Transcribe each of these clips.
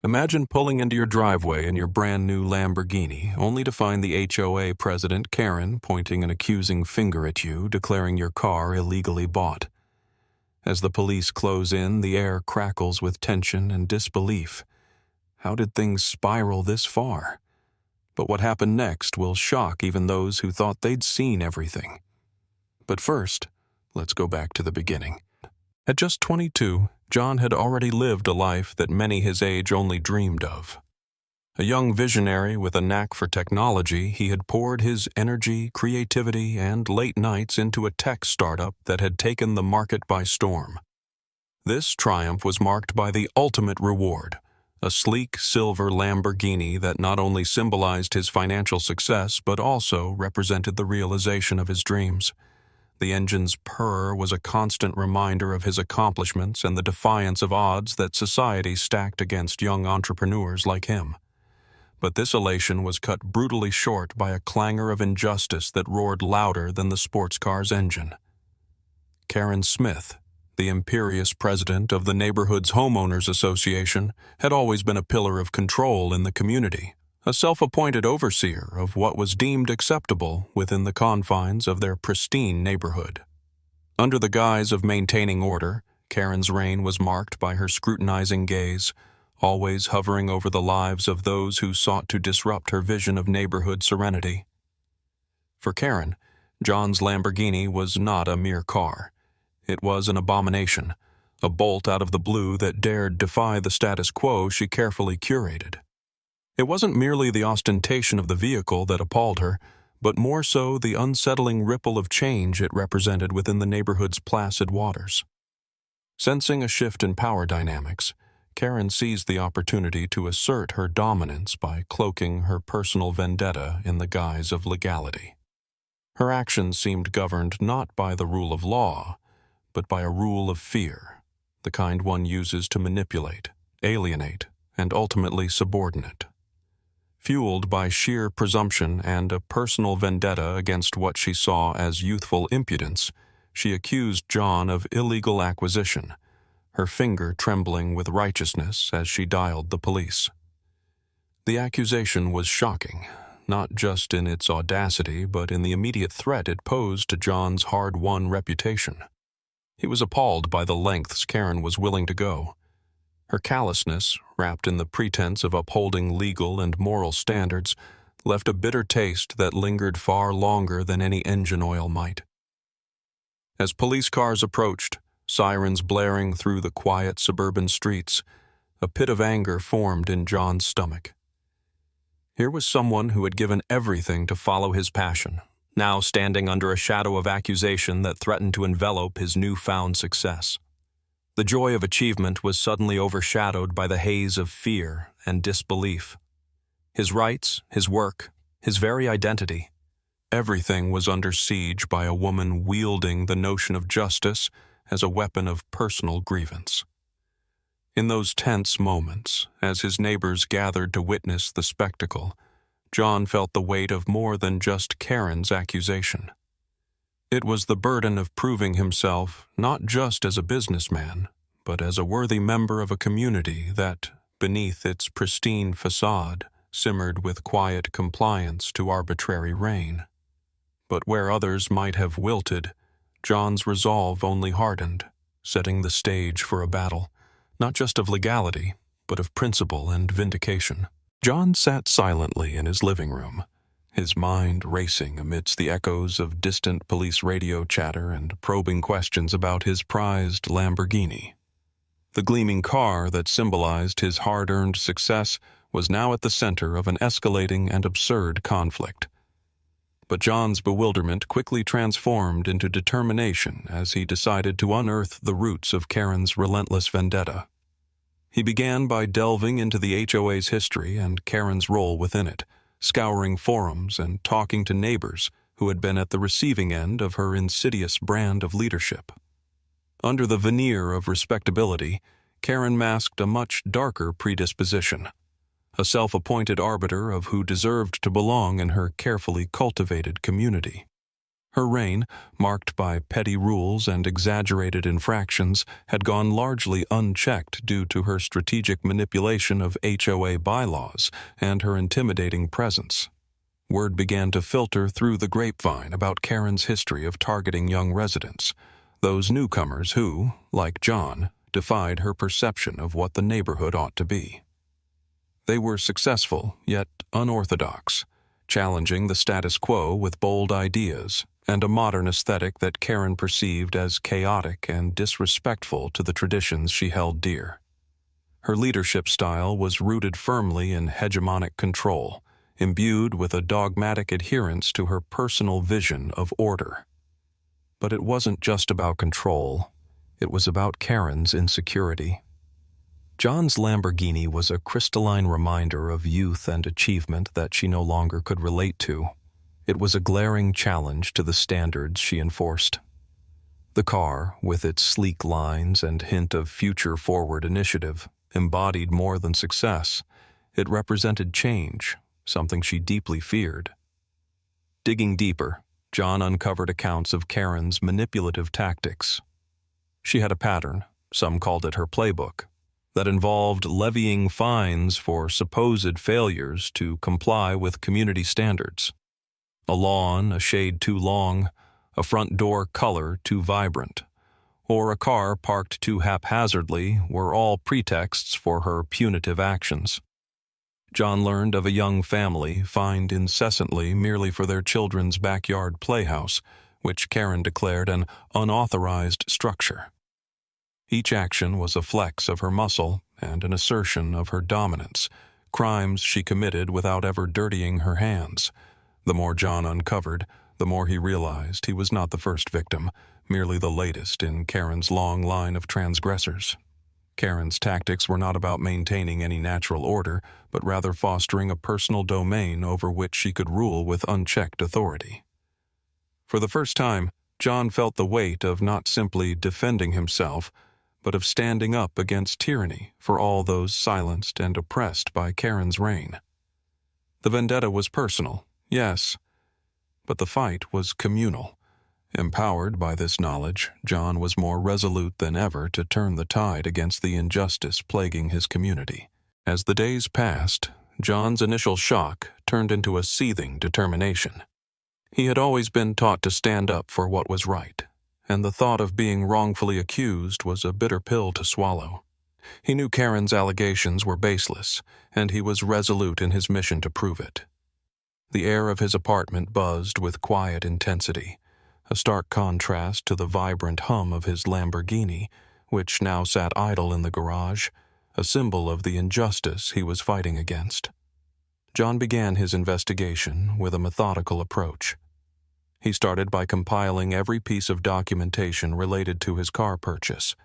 Imagine pulling into your driveway in your brand new Lamborghini, only to find the HOA president, Karen, pointing an accusing finger at you, declaring your car illegally bought. As the police close in, the air crackles with tension and disbelief. How did things spiral this far? But what happened next will shock even those who thought they'd seen everything. But first, let's go back to the beginning. At just 22, John had already lived a life that many his age only dreamed of. A young visionary with a knack for technology, he had poured his energy, creativity, and late nights into a tech startup that had taken the market by storm. This triumph was marked by the ultimate reward, a sleek silver Lamborghini that not only symbolized his financial success but also represented the realization of his dreams. The engine's purr was a constant reminder of his accomplishments and the defiance of odds that society stacked against young entrepreneurs like him. But this elation was cut brutally short by a clangor of injustice that roared louder than the sports car's engine. Karen Smith, the imperious president of the neighborhood's homeowners association, had always been a pillar of control in the community, a self-appointed overseer of what was deemed acceptable within the confines of their pristine neighborhood. Under the guise of maintaining order, Karen's reign was marked by her scrutinizing gaze, always hovering over the lives of those who sought to disrupt her vision of neighborhood serenity. For Karen, John's Lamborghini was not a mere car. It was an abomination, a bolt out of the blue that dared defy the status quo she carefully curated. It wasn't merely the ostentation of the vehicle that appalled her, but more so the unsettling ripple of change it represented within the neighborhood's placid waters. Sensing a shift in power dynamics, Karen seized the opportunity to assert her dominance by cloaking her personal vendetta in the guise of legality. Her actions seemed governed not by the rule of law, but by a rule of fear, the kind one uses to manipulate, alienate, and ultimately subordinate. Fueled by sheer presumption and a personal vendetta against what she saw as youthful impudence, she accused John of illegal acquisition, her finger trembling with righteousness as she dialed the police. The accusation was shocking, not just in its audacity but in the immediate threat it posed to John's hard-won reputation. He was appalled by the lengths Karen was willing to go. Her callousness, wrapped in the pretense of upholding legal and moral standards, left a bitter taste that lingered far longer than any engine oil might. As police cars approached, sirens blaring through the quiet suburban streets, a pit of anger formed in John's stomach. Here was someone who had given everything to follow his passion, now standing under a shadow of accusation that threatened to envelop his newfound success. The joy of achievement was suddenly overshadowed by the haze of fear and disbelief. His rights, his work, his very identity, everything was under siege by a woman wielding the notion of justice as a weapon of personal grievance. In those tense moments, as his neighbors gathered to witness the spectacle, John felt the weight of more than just Karen's accusation. It was the burden of proving himself not just as a businessman, but as a worthy member of a community that, beneath its pristine facade, simmered with quiet compliance to arbitrary reign. But where others might have wilted, John's resolve only hardened, setting the stage for a battle, not just of legality, but of principle and vindication. John sat silently in his living room, his mind racing amidst the echoes of distant police radio chatter and probing questions about his prized Lamborghini. The gleaming car that symbolized his hard-earned success was now at the center of an escalating and absurd conflict. But John's bewilderment quickly transformed into determination as he decided to unearth the roots of Karen's relentless vendetta. He began by delving into the HOA's history and Karen's role within it, scouring forums and talking to neighbors who had been at the receiving end of her insidious brand of leadership. Under the veneer of respectability, Karen masked a much darker predisposition, a self-appointed arbiter of who deserved to belong in her carefully cultivated community. Her reign, marked by petty rules and exaggerated infractions, had gone largely unchecked due to her strategic manipulation of HOA bylaws and her intimidating presence. Word began to filter through the grapevine about Karen's history of targeting young residents, those newcomers who, like John, defied her perception of what the neighborhood ought to be. They were successful, yet unorthodox, challenging the status quo with bold ideas and a modern aesthetic that Karen perceived as chaotic and disrespectful to the traditions she held dear. Her leadership style was rooted firmly in hegemonic control, imbued with a dogmatic adherence to her personal vision of order. But it wasn't just about control. It was about Karen's insecurity. John's Lamborghini was a crystalline reminder of youth and achievement that she no longer could relate to. It was a glaring challenge to the standards she enforced. The car, with its sleek lines and hint of future-forward initiative, embodied more than success. It represented change, something she deeply feared. Digging deeper, John uncovered accounts of Karen's manipulative tactics. She had a pattern, some called it her playbook, that involved levying fines for supposed failures to comply with community standards. A lawn a shade too long, a front door color too vibrant, or a car parked too haphazardly were all pretexts for her punitive actions. John learned of a young family fined incessantly merely for their children's backyard playhouse, which Karen declared an unauthorized structure. Each action was a flex of her muscle and an assertion of her dominance, crimes she committed without ever dirtying her hands. The more John uncovered, the more he realized he was not the first victim, merely the latest in Karen's long line of transgressors. Karen's tactics were not about maintaining any natural order, but rather fostering a personal domain over which she could rule with unchecked authority. For the first time, John felt the weight of not simply defending himself, but of standing up against tyranny for all those silenced and oppressed by Karen's reign. The vendetta was personal, yes, but the fight was communal. Empowered by this knowledge, John was more resolute than ever to turn the tide against the injustice plaguing his community. As the days passed, John's initial shock turned into a seething determination. He had always been taught to stand up for what was right, and the thought of being wrongfully accused was a bitter pill to swallow. He knew Karen's allegations were baseless, and he was resolute in his mission to prove it. The air of his apartment buzzed with quiet intensity, a stark contrast to the vibrant hum of his Lamborghini, which now sat idle in the garage, a symbol of the injustice he was fighting against. John began his investigation with a methodical approach. He started by compiling every piece of documentation related to his car purchase.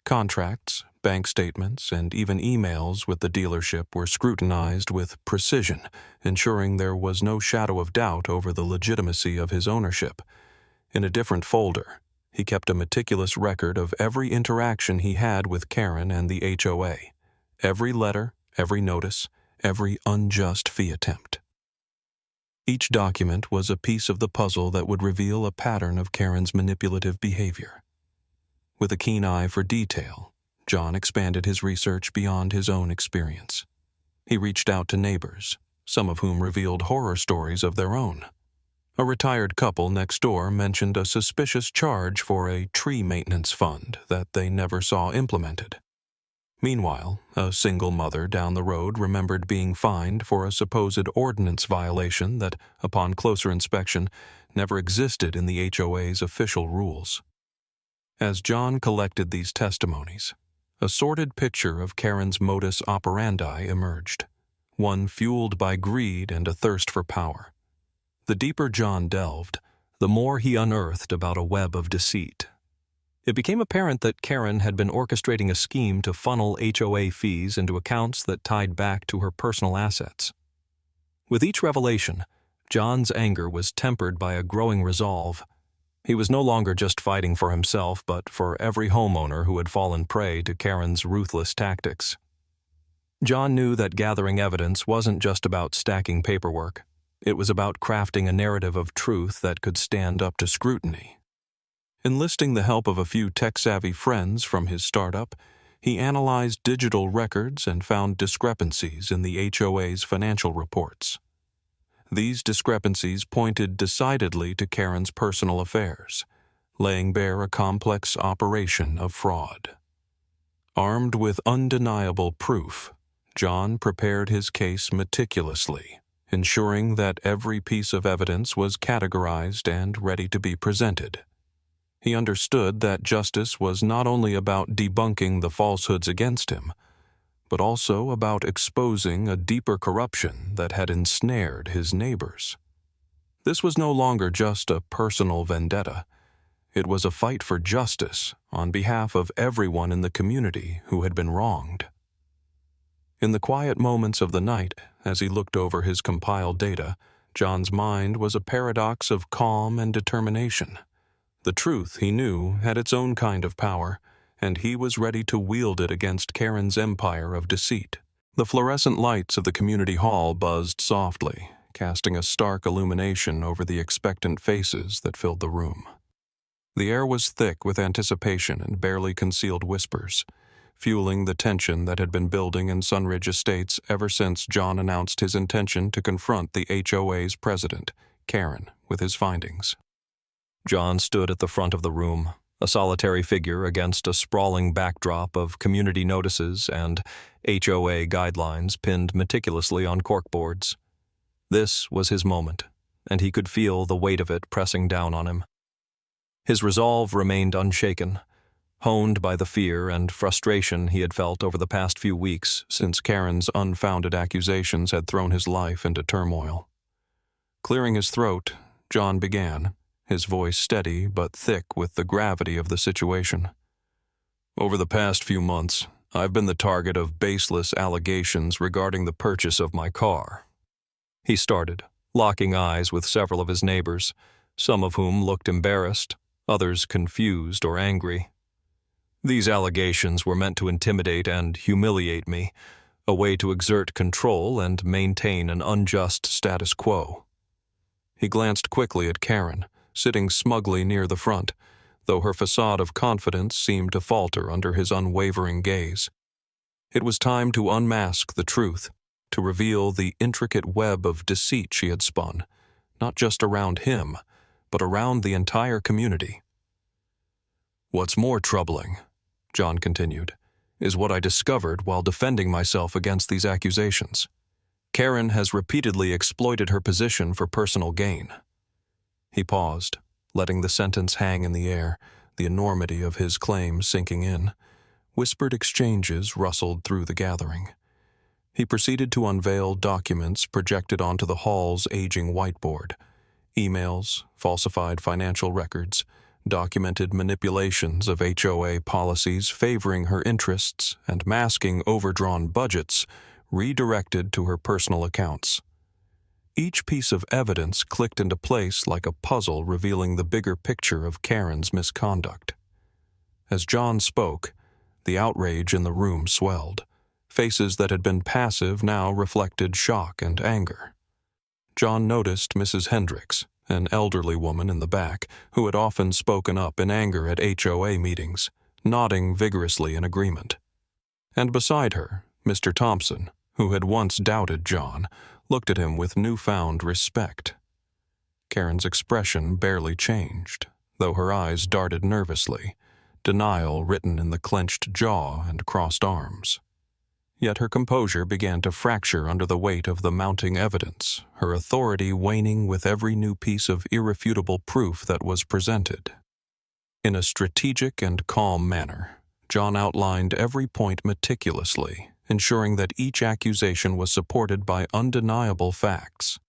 Contracts, bank statements, and even emails with the dealership were scrutinized with precision, ensuring there was no shadow of doubt over the legitimacy of his ownership. In a different folder, he kept a meticulous record of every interaction he had with Karen and the HOA, every letter, every notice, every unjust fee attempt. Each document was a piece of the puzzle that would reveal a pattern of Karen's manipulative behavior. With a keen eye for detail, John expanded his research beyond his own experience. He reached out to neighbors, some of whom revealed horror stories of their own. A retired couple next door mentioned a suspicious charge for a tree maintenance fund that they never saw implemented. Meanwhile, a single mother down the road remembered being fined for a supposed ordinance violation that, upon closer inspection, never existed in the HOA's official rules. As John collected these testimonies, a sordid picture of Karen's modus operandi emerged, one fueled by greed and a thirst for power. The deeper John delved, the more he unearthed about a web of deceit. It became apparent that Karen had been orchestrating a scheme to funnel HOA fees into accounts that tied back to her personal assets. With each revelation, John's anger was tempered by a growing resolve. He was no longer just fighting for himself, but for every homeowner who had fallen prey to Karen's ruthless tactics. John knew that gathering evidence wasn't just about stacking paperwork. It was about crafting a narrative of truth that could stand up to scrutiny. Enlisting the help of a few tech-savvy friends from his startup, he analyzed digital records and found discrepancies in the HOA's financial reports. These discrepancies pointed decidedly to Karen's personal affairs, laying bare a complex operation of fraud. Armed with undeniable proof, John prepared his case meticulously, ensuring that every piece of evidence was categorized and ready to be presented. He understood that justice was not only about debunking the falsehoods against him, but also about exposing a deeper corruption that had ensnared his neighbors. This was no longer just a personal vendetta. It was a fight for justice on behalf of everyone in the community who had been wronged. In the quiet moments of the night, as he looked over his compiled data, John's mind was a paradox of calm and determination. The truth, he knew, had its own kind of power, and he was ready to wield it against Karen's empire of deceit. The fluorescent lights of the community hall buzzed softly, casting a stark illumination over the expectant faces that filled the room. The air was thick with anticipation and barely concealed whispers, fueling the tension that had been building in Sunridge Estates ever since John announced his intention to confront the HOA's president, Karen, with his findings. John stood at the front of the room, a solitary figure against a sprawling backdrop of community notices and HOA guidelines pinned meticulously on corkboards. This was his moment, and he could feel the weight of it pressing down on him. His resolve remained unshaken, honed by the fear and frustration he had felt over the past few weeks since Karen's unfounded accusations had thrown his life into turmoil. Clearing his throat, John began, his voice steady but thick with the gravity of the situation. Over the past few months, I've been the target of baseless allegations regarding the purchase of my car. He started, locking eyes with several of his neighbors, some of whom looked embarrassed, others confused or angry. These allegations were meant to intimidate and humiliate me, a way to exert control and maintain an unjust status quo. He glanced quickly at Karen, sitting smugly near the front, though her facade of confidence seemed to falter under his unwavering gaze. It was time to unmask the truth, to reveal the intricate web of deceit she had spun, not just around him, but around the entire community. What's more troubling, John continued, is what I discovered while defending myself against these accusations. Karen has repeatedly exploited her position for personal gain. He paused, letting the sentence hang in the air, the enormity of his claim sinking in. Whispered exchanges rustled through the gathering. He proceeded to unveil documents projected onto the hall's aging whiteboard. Emails, falsified financial records, documented manipulations of HOA policies favoring her interests and masking overdrawn budgets redirected to her personal accounts. Each piece of evidence clicked into place like a puzzle revealing the bigger picture of Karen's misconduct. As John spoke, the outrage in the room swelled. Faces that had been passive now reflected shock and anger. John noticed Mrs. Hendricks, an elderly woman in the back, who had often spoken up in anger at HOA meetings, nodding vigorously in agreement. And beside her, Mr. Thompson, who had once doubted John, looked at him with newfound respect. Karen's expression barely changed, though her eyes darted nervously, denial written in the clenched jaw and crossed arms. Yet her composure began to fracture under the weight of the mounting evidence, her authority waning with every new piece of irrefutable proof that was presented. In a strategic and calm manner, John outlined every point meticulously, ensuring that each accusation was supported by undeniable facts.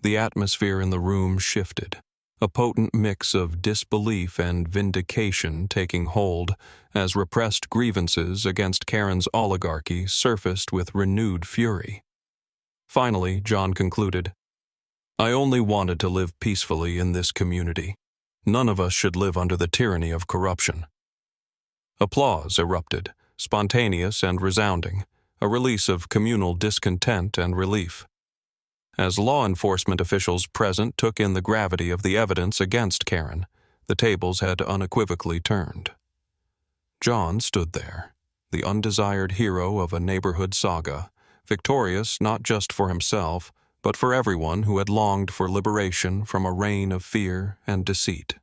The atmosphere in the room shifted, a potent mix of disbelief and vindication taking hold as repressed grievances against Karen's oligarchy surfaced with renewed fury. Finally, John concluded, I only wanted to live peacefully in this community. None of us should live under the tyranny of corruption. Applause erupted, spontaneous and resounding, a release of communal discontent and relief. As law enforcement officials present took in the gravity of the evidence against Karen, the tables had unequivocally turned. John stood there, the undesired hero of a neighborhood saga, victorious not just for himself, but for everyone who had longed for liberation from a reign of fear and deceit.